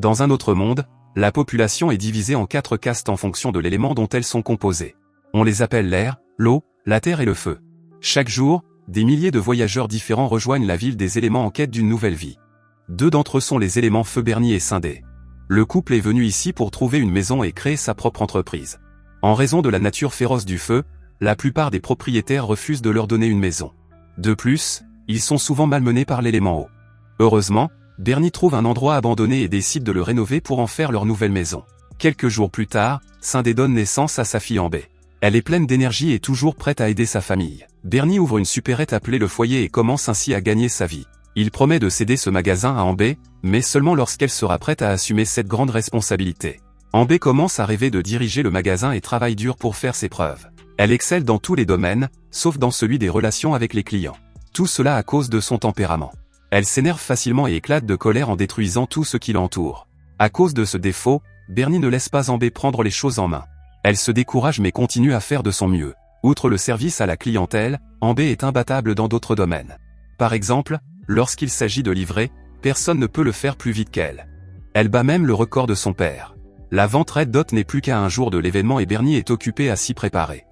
Dans un autre monde, la population est divisée en 4 castes en fonction de l'élément dont elles sont composées. On les appelle l'air, l'eau, la terre et le feu. Chaque jour, des milliers de voyageurs différents rejoignent la ville des éléments en quête d'une nouvelle vie. 2 d'entre eux sont les éléments feu, Bernie et Sindé. Le couple est venu ici pour trouver une maison et créer sa propre entreprise. En raison de la nature féroce du feu, la plupart des propriétaires refusent de leur donner une maison. De plus, ils sont souvent malmenés par l'élément eau. Heureusement, Bernie trouve un endroit abandonné et décide de le rénover pour en faire leur nouvelle maison. Quelques jours plus tard, Sindé donne naissance à sa fille Ambé. Elle est pleine d'énergie et toujours prête à aider sa famille. Bernie ouvre une supérette appelée le foyer et commence ainsi à gagner sa vie. Il promet de céder ce magasin à Ambé, mais seulement lorsqu'elle sera prête à assumer cette grande responsabilité. Ambé commence à rêver de diriger le magasin et travaille dur pour faire ses preuves. Elle excelle dans tous les domaines, sauf dans celui des relations avec les clients. Tout cela à cause de son tempérament. Elle s'énerve facilement et éclate de colère en détruisant tout ce qui l'entoure. À cause de ce défaut, Bernie ne laisse pas Ambé prendre les choses en main. Elle se décourage mais continue à faire de son mieux. Outre le service à la clientèle, Ambé est imbattable dans d'autres domaines. Par exemple, lorsqu'il s'agit de livrer, personne ne peut le faire plus vite qu'elle. Elle bat même le record de son père. La vente Red Dot n'est plus qu'à un jour de l'événement et Bernie est occupé à s'y préparer.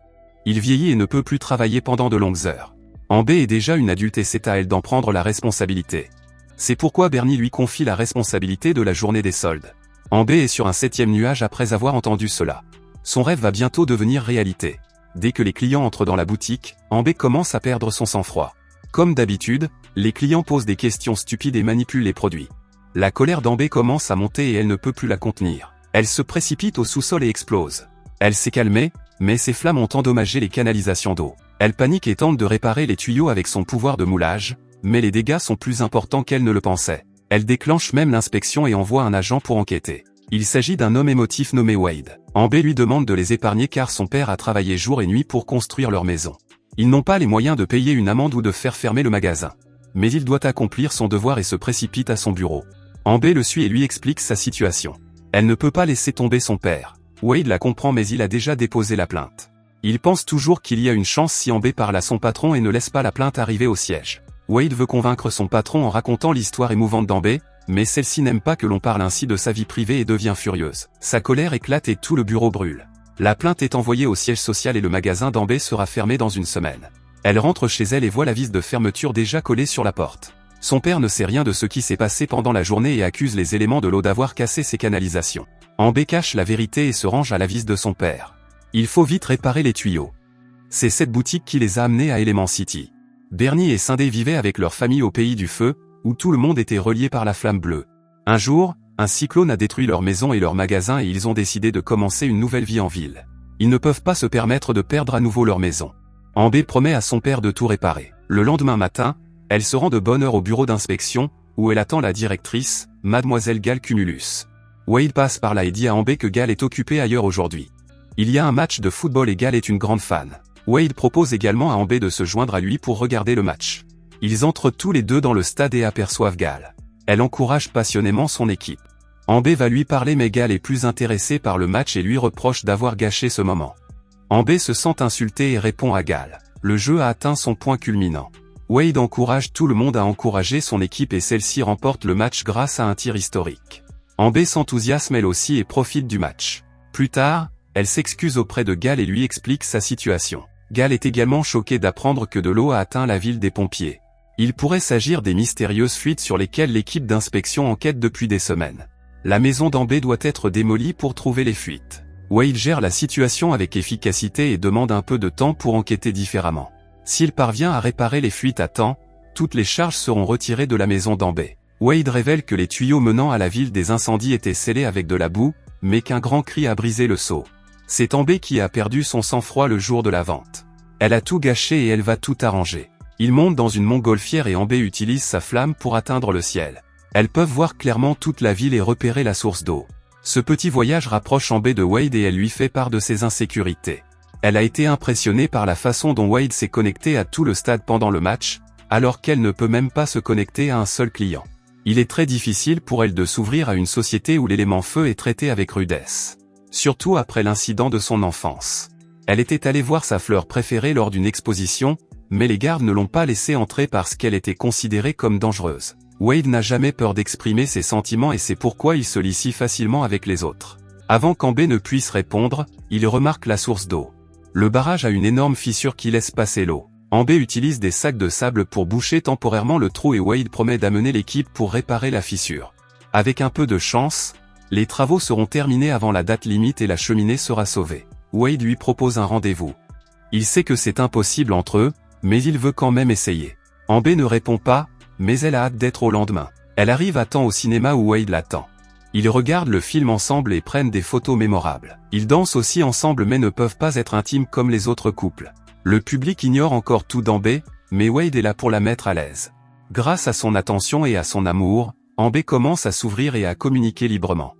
Il vieillit et ne peut plus travailler pendant de longues heures. Ambé est déjà une adulte et c'est à elle d'en prendre la responsabilité. C'est pourquoi Bernie lui confie la responsabilité de la journée des soldes. Ambé est sur un 7e nuage après avoir entendu cela. Son rêve va bientôt devenir réalité. Dès que les clients entrent dans la boutique, Ambé commence à perdre son sang-froid. Comme d'habitude, les clients posent des questions stupides et manipulent les produits. La colère d'Ambé commence à monter et elle ne peut plus la contenir. Elle se précipite au sous-sol et explose. Elle s'est calmée, mais ses flammes ont endommagé les canalisations d'eau. Elle panique et tente de réparer les tuyaux avec son pouvoir de moulage, mais les dégâts sont plus importants qu'elle ne le pensait. Elle déclenche même l'inspection et envoie un agent pour enquêter. Il s'agit d'un homme émotif nommé Wade. Ambé lui demande de les épargner car son père a travaillé jour et nuit pour construire leur maison. Ils n'ont pas les moyens de payer une amende ou de faire fermer le magasin. Mais il doit accomplir son devoir et se précipite à son bureau. Ambé le suit et lui explique sa situation. Elle ne peut pas laisser tomber son père. Wade la comprend mais il a déjà déposé la plainte. Il pense toujours qu'il y a une chance si Ambé parle à son patron et ne laisse pas la plainte arriver au siège. Wade veut convaincre son patron en racontant l'histoire émouvante d'Ambé, mais celle-ci n'aime pas que l'on parle ainsi de sa vie privée et devient furieuse. Sa colère éclate et tout le bureau brûle. La plainte est envoyée au siège social et le magasin d'Ambé sera fermé dans une semaine. Elle rentre chez elle et voit l'avis de fermeture déjà collé sur la porte. Son père ne sait rien de ce qui s'est passé pendant la journée et accuse les éléments de l'eau d'avoir cassé ses canalisations. Ambé cache la vérité et se range à l'avis de son père. Il faut vite réparer les tuyaux. C'est cette boutique qui les a amenés à Element City. Bernie et Sindé vivaient avec leur famille au pays du feu, où tout le monde était relié par la flamme bleue. Un jour, un cyclone a détruit leur maison et leur magasin et ils ont décidé de commencer une nouvelle vie en ville. Ils ne peuvent pas se permettre de perdre à nouveau leur maison. Ambé promet à son père de tout réparer. Le lendemain matin, elle se rend de bonne heure au bureau d'inspection, où elle attend la directrice, Mademoiselle Gal Cumulus. Wade passe par là et dit à Ambé que Gal est occupée ailleurs aujourd'hui. Il y a un match de football et Gal est une grande fan. Wade propose également à Ambé de se joindre à lui pour regarder le match. Ils entrent tous les deux dans le stade et aperçoivent Gal. Elle encourage passionnément son équipe. Ambé va lui parler mais Gal est plus intéressée par le match et lui reproche d'avoir gâché ce moment. Ambé se sent insulté et répond à Gal. Le jeu a atteint son point culminant. Wade encourage tout le monde à encourager son équipe et celle-ci remporte le match grâce à un tir historique. Ambé s'enthousiasme elle aussi et profite du match. Plus tard, elle s'excuse auprès de Gal et lui explique sa situation. Gal est également choquée d'apprendre que de l'eau a atteint la ville des pompiers. Il pourrait s'agir des mystérieuses fuites sur lesquelles l'équipe d'inspection enquête depuis des semaines. La maison d'Ambé doit être démolie pour trouver les fuites. Wade gère la situation avec efficacité et demande un peu de temps pour enquêter différemment. S'il parvient à réparer les fuites à temps, toutes les charges seront retirées de la maison d'Ambé. Wade révèle que les tuyaux menant à la ville des incendies étaient scellés avec de la boue, mais qu'un grand cri a brisé le seau. C'est Ambé qui a perdu son sang-froid le jour de la vente. Elle a tout gâché et elle va tout arranger. Ils montent dans une montgolfière et Ambé utilise sa flamme pour atteindre le ciel. Elles peuvent voir clairement toute la ville et repérer la source d'eau. Ce petit voyage rapproche Ambé de Wade et elle lui fait part de ses insécurités. Elle a été impressionnée par la façon dont Wade s'est connecté à tout le stade pendant le match, alors qu'elle ne peut même pas se connecter à un seul client. Il est très difficile pour elle de s'ouvrir à une société où l'élément feu est traité avec rudesse. Surtout après l'incident de son enfance. Elle était allée voir sa fleur préférée lors d'une exposition, mais les gardes ne l'ont pas laissée entrer parce qu'elle était considérée comme dangereuse. Wade n'a jamais peur d'exprimer ses sentiments et c'est pourquoi il se lie si facilement avec les autres. Avant qu'Amber ne puisse répondre, il remarque la source d'eau. Le barrage a une énorme fissure qui laisse passer l'eau. Amber utilise des sacs de sable pour boucher temporairement le trou et Wade promet d'amener l'équipe pour réparer la fissure. Avec un peu de chance, les travaux seront terminés avant la date limite et la cheminée sera sauvée. Wade lui propose un rendez-vous. Il sait que c'est impossible entre eux, mais il veut quand même essayer. Amber ne répond pas, mais elle a hâte d'être au lendemain. Elle arrive à temps au cinéma où Wade l'attend. Ils regardent le film ensemble et prennent des photos mémorables. Ils dansent aussi ensemble mais ne peuvent pas être intimes comme les autres couples. Le public ignore encore tout d'Amber, mais Wade est là pour la mettre à l'aise. Grâce à son attention et à son amour, Amber commence à s'ouvrir et à communiquer librement.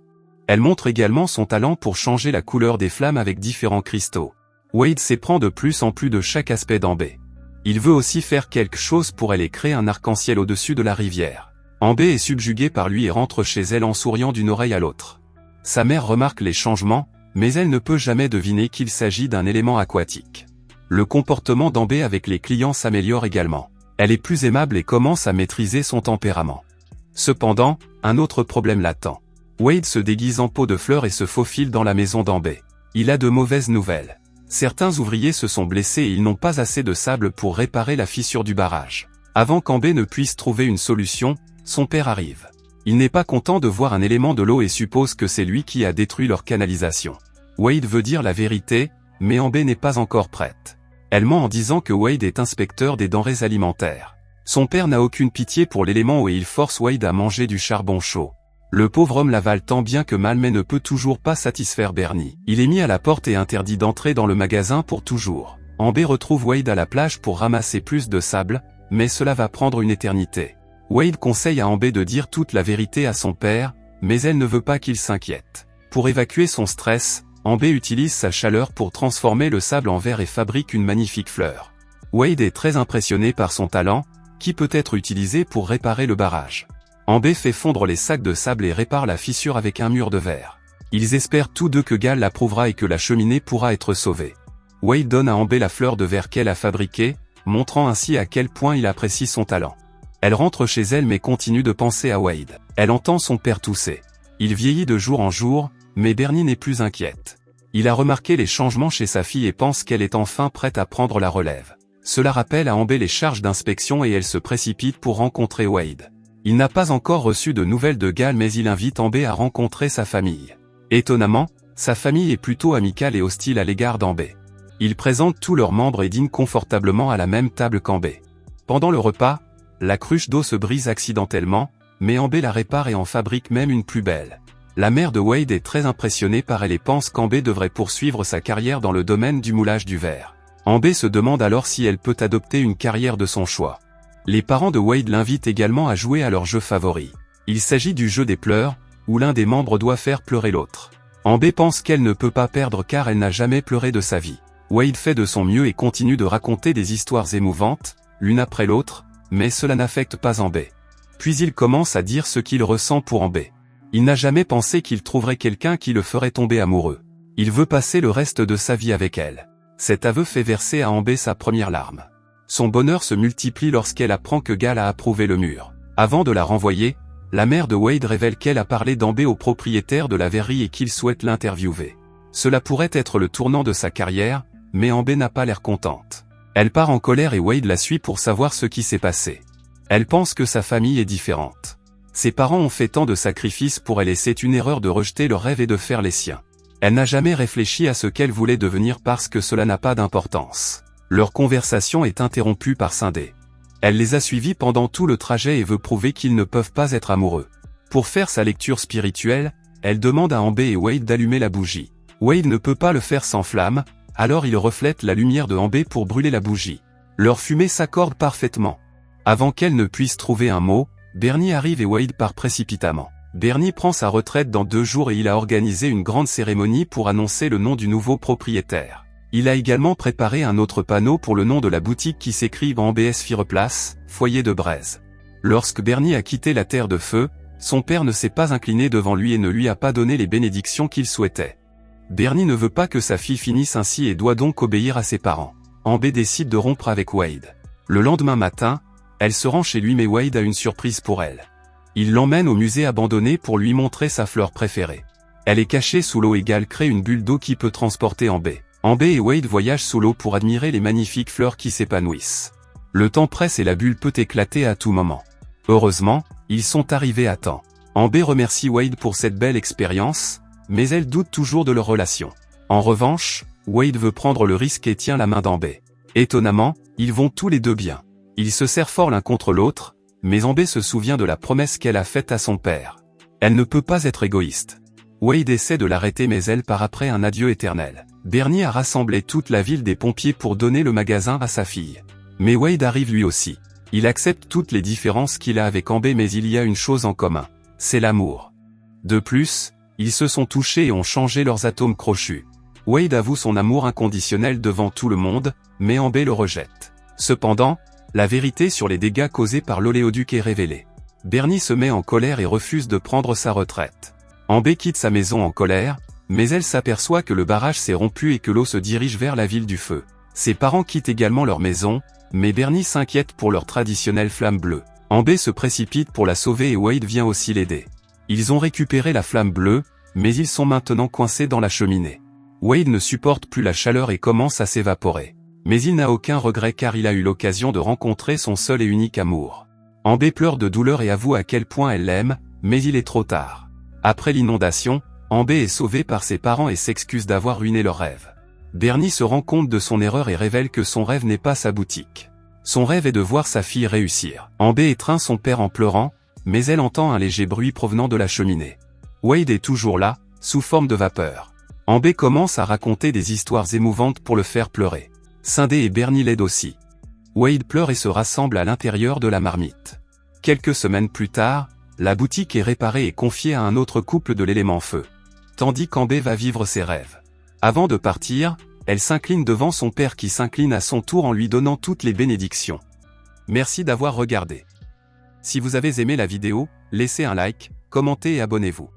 Elle montre également son talent pour changer la couleur des flammes avec différents cristaux. Wade s'éprend de plus en plus de chaque aspect d'Amber. Il veut aussi faire quelque chose pour elle et créer un arc-en-ciel au-dessus de la rivière. Amber est subjuguée par lui et rentre chez elle en souriant d'une oreille à l'autre. Sa mère remarque les changements, mais elle ne peut jamais deviner qu'il s'agit d'un élément aquatique. Le comportement d'Amber avec les clients s'améliore également. Elle est plus aimable et commence à maîtriser son tempérament. Cependant, un autre problème l'attend. Wade se déguise en pot de fleurs et se faufile dans la maison d'Amber. Il a de mauvaises nouvelles. Certains ouvriers se sont blessés et ils n'ont pas assez de sable pour réparer la fissure du barrage. Avant qu'Amber ne puisse trouver une solution, son père arrive. Il n'est pas content de voir un élément de l'eau et suppose que c'est lui qui a détruit leur canalisation. Wade veut dire la vérité, mais Amber n'est pas encore prête. Elle ment en disant que Wade est inspecteur des denrées alimentaires. Son père n'a aucune pitié pour l'élément et il force Wade à manger du charbon chaud. Le pauvre homme l'avale tant bien que mal mais ne peut toujours pas satisfaire Bernie. Il est mis à la porte et interdit d'entrer dans le magasin pour toujours. Amber retrouve Wade à la plage pour ramasser plus de sable, mais cela va prendre une éternité. Wade conseille à Amber de dire toute la vérité à son père, mais elle ne veut pas qu'il s'inquiète. Pour évacuer son stress, Amber utilise sa chaleur pour transformer le sable en verre et fabrique une magnifique fleur. Wade est très impressionné par son talent, qui peut être utilisé pour réparer le barrage. Amber fait fondre les sacs de sable et répare la fissure avec un mur de verre. Ils espèrent tous deux que Gal l'approuvera et que la cheminée pourra être sauvée. Wade donne à Amber la fleur de verre qu'elle a fabriquée, montrant ainsi à quel point il apprécie son talent. Elle rentre chez elle mais continue de penser à Wade. Elle entend son père tousser. Il vieillit de jour en jour, mais Bernie n'est plus inquiète. Il a remarqué les changements chez sa fille et pense qu'elle est enfin prête à prendre la relève. Cela rappelle à Amber les charges d'inspection et elle se précipite pour rencontrer Wade. Il n'a pas encore reçu de nouvelles de Gal mais il invite Amber à rencontrer sa famille. Étonnamment, sa famille est plutôt amicale et hostile à l'égard d'Amber. Il présente tous leurs membres et dîne confortablement à la même table qu'Amber. Pendant le repas, la cruche d'eau se brise accidentellement, mais Amber la répare et en fabrique même une plus belle. La mère de Wade est très impressionnée par elle et pense qu'Amber devrait poursuivre sa carrière dans le domaine du moulage du verre. Amber se demande alors si elle peut adopter une carrière de son choix. Les parents de Wade l'invitent également à jouer à leur jeu favori. Il s'agit du jeu des pleurs, où l'un des membres doit faire pleurer l'autre. Amber pense qu'elle ne peut pas perdre car elle n'a jamais pleuré de sa vie. Wade fait de son mieux et continue de raconter des histoires émouvantes, l'une après l'autre, mais cela n'affecte pas Amber. Puis il commence à dire ce qu'il ressent pour Amber. Il n'a jamais pensé qu'il trouverait quelqu'un qui le ferait tomber amoureux. Il veut passer le reste de sa vie avec elle. Cet aveu fait verser à Amber sa première larme. Son bonheur se multiplie lorsqu'elle apprend que Gal a approuvé le mur. Avant de la renvoyer, la mère de Wade révèle qu'elle a parlé d'Amber au propriétaire de la verrerie et qu'il souhaite l'interviewer. Cela pourrait être le tournant de sa carrière, mais Amber n'a pas l'air contente. Elle part en colère et Wade la suit pour savoir ce qui s'est passé. Elle pense que sa famille est différente. Ses parents ont fait tant de sacrifices pour elle et c'est une erreur de rejeter leurs rêves et de faire les siens. Elle n'a jamais réfléchi à ce qu'elle voulait devenir parce que cela n'a pas d'importance. Leur conversation est interrompue par Cindy. Elle les a suivis pendant tout le trajet et veut prouver qu'ils ne peuvent pas être amoureux. Pour faire sa lecture spirituelle, elle demande à Amber et Wade d'allumer la bougie. Wade ne peut pas le faire sans flamme, alors il reflète la lumière de Amber pour brûler la bougie. Leur fumée s'accorde parfaitement. Avant qu'elle ne puisse trouver un mot, Bernie arrive et Wade part précipitamment. Bernie prend sa retraite dans 2 jours et il a organisé une grande cérémonie pour annoncer le nom du nouveau propriétaire. Il a également préparé un autre panneau pour le nom de la boutique qui s'écrive en BS Fireplace, foyer de braise. Lorsque Bernie a quitté la terre de feu, son père ne s'est pas incliné devant lui et ne lui a pas donné les bénédictions qu'il souhaitait. Bernie ne veut pas que sa fille finisse ainsi et doit donc obéir à ses parents. Amber décide de rompre avec Wade. Le lendemain matin, elle se rend chez lui mais Wade a une surprise pour elle. Il l'emmène au musée abandonné pour lui montrer sa fleur préférée. Elle est cachée sous l'eau et Gal crée une bulle d'eau qui peut transporter Amber. Amber et Wade voyagent sous l'eau pour admirer les magnifiques fleurs qui s'épanouissent. Le temps presse et la bulle peut éclater à tout moment. Heureusement, ils sont arrivés à temps. Amber remercie Wade pour cette belle expérience, mais elle doute toujours de leur relation. En revanche, Wade veut prendre le risque et tient la main d'Amber. Étonnamment, ils vont tous les deux bien. Ils se serrent fort l'un contre l'autre, mais Amber se souvient de la promesse qu'elle a faite à son père. Elle ne peut pas être égoïste. Wade essaie de l'arrêter mais elle part après un adieu éternel. Bernie a rassemblé toute la ville des pompiers pour donner le magasin à sa fille. Mais Wade arrive lui aussi. Il accepte toutes les différences qu'il a avec Amber mais il y a une chose en commun. C'est l'amour. De plus, ils se sont touchés et ont changé leurs atomes crochus. Wade avoue son amour inconditionnel devant tout le monde, mais Amber le rejette. Cependant, la vérité sur les dégâts causés par l'oléoduc est révélée. Bernie se met en colère et refuse de prendre sa retraite. Amber quitte sa maison en colère, mais elle s'aperçoit que le barrage s'est rompu et que l'eau se dirige vers la ville du feu. Ses parents quittent également leur maison, mais Bernie s'inquiète pour leur traditionnelle flamme bleue. Amber se précipite pour la sauver et Wade vient aussi l'aider. Ils ont récupéré la flamme bleue, mais ils sont maintenant coincés dans la cheminée. Wade ne supporte plus la chaleur et commence à s'évaporer. Mais il n'a aucun regret car il a eu l'occasion de rencontrer son seul et unique amour. Amber pleure de douleur et avoue à quel point elle l'aime, mais il est trop tard. Après l'inondation, Amber est sauvée par ses parents et s'excuse d'avoir ruiné leur rêve. Bernie se rend compte de son erreur et révèle que son rêve n'est pas sa boutique. Son rêve est de voir sa fille réussir. Amber étreint son père en pleurant, mais elle entend un léger bruit provenant de la cheminée. Wade est toujours là, sous forme de vapeur. Amber commence à raconter des histoires émouvantes pour le faire pleurer. Cindy et Bernie l'aident aussi. Wade pleure et se rassemble à l'intérieur de la marmite. Quelques semaines plus tard, la boutique est réparée et confiée à un autre couple de l'élément feu. Tandis qu'Amber va vivre ses rêves. Avant de partir, elle s'incline devant son père qui s'incline à son tour en lui donnant toutes les bénédictions. Merci d'avoir regardé. Si vous avez aimé la vidéo, laissez un like, commentez et abonnez-vous.